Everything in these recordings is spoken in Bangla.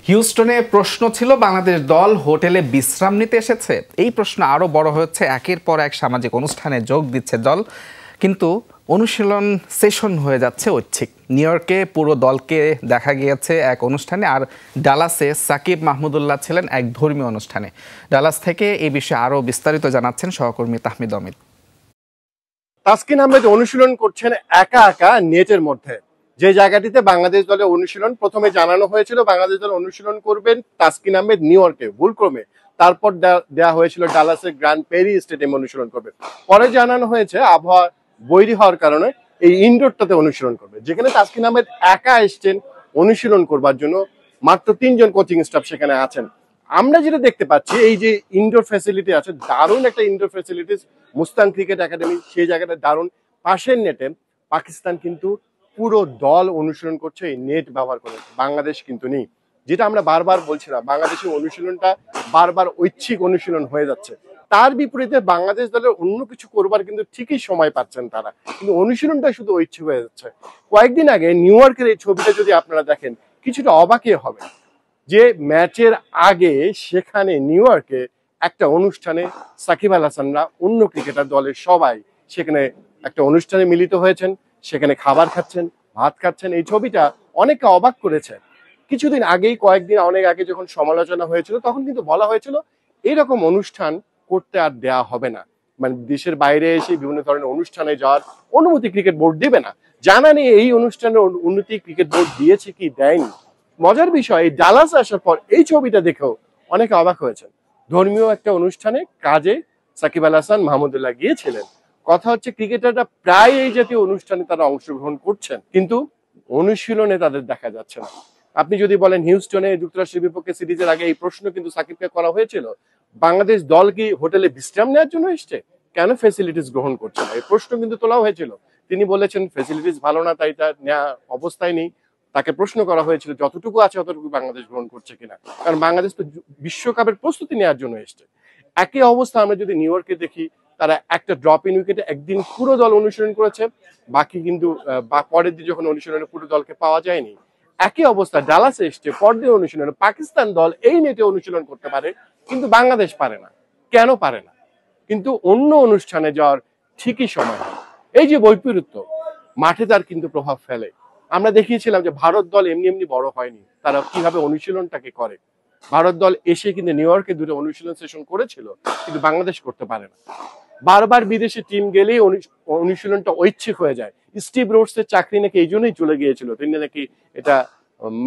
হিউস্টনে প্রশ্ন ছিল বাংলাদেশ দল হোটেলে বিশ্রাম নিতে এসেছে। এই প্রশ্ন আরও বড় হচ্ছে, একের পর এক সামাজিক অনুষ্ঠানে যোগ দিচ্ছে দল, কিন্তু অনুশীলন সেশন হয়ে যাচ্ছে ঐচ্ছিক। নিউ ইয়র্কে পুরো দলকে দেখা গিয়েছে এক অনুষ্ঠানে, আর ডালাসে সাকিব মাহমুদুল্লাহ ছিলেন এক ধর্মীয় অনুষ্ঠানে। ডালাস থেকে এই বিষয়ে আরও বিস্তারিত জানাচ্ছেন সহকর্মী তাহমিদ অমিত। তাসকিন আহমেদ অনুশীলন করছেন একা একা নেটের মধ্যে। যে জায়গাটিতে বাংলাদেশ দলের অনুশীলন প্রথমে জানানো হয়েছিল বাংলাদেশ দল অনুশীলন করবেন তাসকিন আহমেদ নিউ ইয়র্কে, ভুলক্রমে তারপর দেওয়া হয়েছিল ডালাসের গ্র্যান্ড পেরি স্টেডিয়ামে অনুশীলন করবে। পরে জানানো হয়েছে আবহাওয়া বৈরী হওয়ার কারণে এই ইনডোরটাতে অনুশীলন করবে, যেখানে তাসকিন আহমেদ একা এসছেন অনুশীলন করবার জন্য। মাত্র 3জন কোচিং স্টাফ সেখানে আছেন। আমরা যেটা দেখতে পাচ্ছি, এই যে ইনডোর ফ্যাসিলিটি আছে, দারুণ একটা ইনডোর ফ্যাসিলিটিস মুস্তান ক্রিকেট একাডেমি, সেই জায়গাটা দারুণ। পাশের নেটে পাকিস্তান কিন্তু পুরো দল অনুশীলন করছে এই নেট ব্যবহার করে, বাংলাদেশ কিন্তু নেই। যেটা আমরা বারবার বলছিলাম, বাংলাদেশের অনুশীলনটা বারবার ঐচ্ছিক অনুশীলন হয়ে যাচ্ছে। তার বিপরীতে বাংলাদেশ দলের অন্য কিছু করবার কিন্তু ঠিকই সময় পাচ্ছেন তারা, কিন্তু অনুশীলনটা শুধু ঐচ্ছিক হয়ে যাচ্ছে। কয়েকদিন আগে নিউ ইয়র্কের এই ছবিটা যদি আপনারা দেখেন, কিছুটা অবাকই হবে যে ম্যাচের আগে সেখানে নিউ ইয়র্কে একটা অনুষ্ঠানে সাকিব আল হাসানরা অন্য ক্রিকেটার দলের সবাই সেখানে একটা অনুষ্ঠানে মিলিত হয়েছেন, সেখানে খাবার খাচ্ছেন, ভাত খাচ্ছেন। এই ছবিটা অনেকে অবাক করেছে। কিছুদিন আগেই, কয়েকদিন অনেক আগে যখন সমালোচনা হয়েছিল, তখন কিন্তু বলা হয়েছিল এইরকম অনুষ্ঠান করতে আর দেয়া হবে না, মানে দেশের বাইরে এসে বিভিন্ন ধরনের অনুষ্ঠানে যাওয়ার অনুমতি ক্রিকেট বোর্ড দেবে না। জানা নেই এই অনুষ্ঠানের অনুমতি ক্রিকেট বোর্ড দিয়েছে কি দেয়নি। মজার বিষয়, এই ডালাস আসার পর এই ছবিটা দেখেও অনেকে অবাক হয়েছেন। ধর্মীয় একটা অনুষ্ঠানে কাজে সাকিব আল হাসান মাহমুদুল্লাহ গিয়েছিলেন। কথা হচ্ছে ক্রিকেটাররা প্রায় এই জাতীয় অনুষ্ঠানে তারা অংশগ্রহণ করছেন, কিন্তু অনুশীলনে তাদের দেখা যাচ্ছে না। আপনি যদি বলেন হিউস্টনে যুক্তরাষ্ট্রের বিপক্ষে সিরিজের আগে এই প্রশ্ন কিন্তু সাকিবকে করা হয়েছিল, বাংলাদেশ দল কি হোটেলে বিশ্রাম নেওয়ার জন্য এসছে, কেন ফ্যাসিলিটিস গ্রহণ করছে না, এই প্রশ্ন কিন্তু তোলা হয়েছিল। তিনি বলেছেন ফ্যাসিলিটিস ভালো না, তাই তা নেওয়া অবস্থায় নেই। তাকে প্রশ্ন করা হয়েছিল যতটুকু আছে ততটুকু বাংলাদেশ গ্রহণ করছে কিনা, কারণ বাংলাদেশ তো বিশ্বকাপের প্রস্তুতি নেওয়ার জন্য এসছে। একই অবস্থা আমরা যদি নিউ ইয়র্কে দেখি, তারা একটা ড্রপ ইন উইকেটে একদিন পুরো দল অনুশীলন করেছে, বাকি কিন্তু পরের দিন যখন অনুশীলনে পুরো দলকে পাওয়া যায়নি। একই অবস্থা ডালাসে এসছে, পরদিন অনুশীলনে পাকিস্তান দল এই নেটে অনুশীলন করতে পারে, কিন্তু বাংলাদেশ পারে না। কেন পারে না? কিন্তু অন্য অনুষ্ঠানে যাওয়ার ঠিকই সময় হয়। এই যে বৈপরীত্য মাঠে তার কিন্তু প্রভাব ফেলে। আমরা দেখিয়েছিলাম যে ভারত দল এমনি এমনি বড় হয়নি, তারা কিভাবে অনুশীলনটাকে করে। ভারত দল এসে কিন্তু নিউ ইয়র্কে 2টা অনুশীলন সেশন করেছিল, কিন্তু বাংলাদেশ করতে পারে না। বারবার বিদেশি টিম গেলেই অনুশীলনটা ঐচ্ছিক হয়ে যায়। স্টিভ রোডসের চাকরি নাকি এই জন্যই চলে গিয়েছিল, তিনি নাকি এটা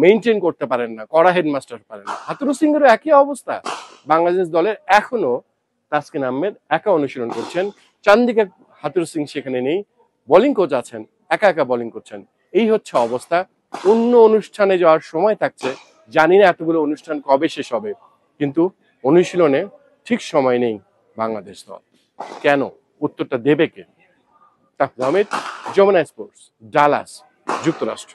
মেনটেন করতে পারেন না, কড়া হেডমাস্টার পারেন না। হাতুরু সিং এরও একই অবস্থা। বাংলাদেশ দলের এখনো তাসকিন আহমেদ একা অনুশীলন করছেন, চান্দিকা হাতুরু সিং সেখানে নেই, বোলিং কোচ আছেন, একা একা বোলিং করছেন। এই হচ্ছে অবস্থা। অন্য অনুষ্ঠানে যাওয়ার সময় থাকছে, জানি না এতগুলো অনুষ্ঠান কবে শেষ হবে, কিন্তু অনুশীলনে ঠিক সময় নেই বাংলাদেশ দল। কেন? উত্তরটা দেবে কে? তাহমিদ, যমুনা স্পোর্টস, ডালাস, যুক্তরাষ্ট্র।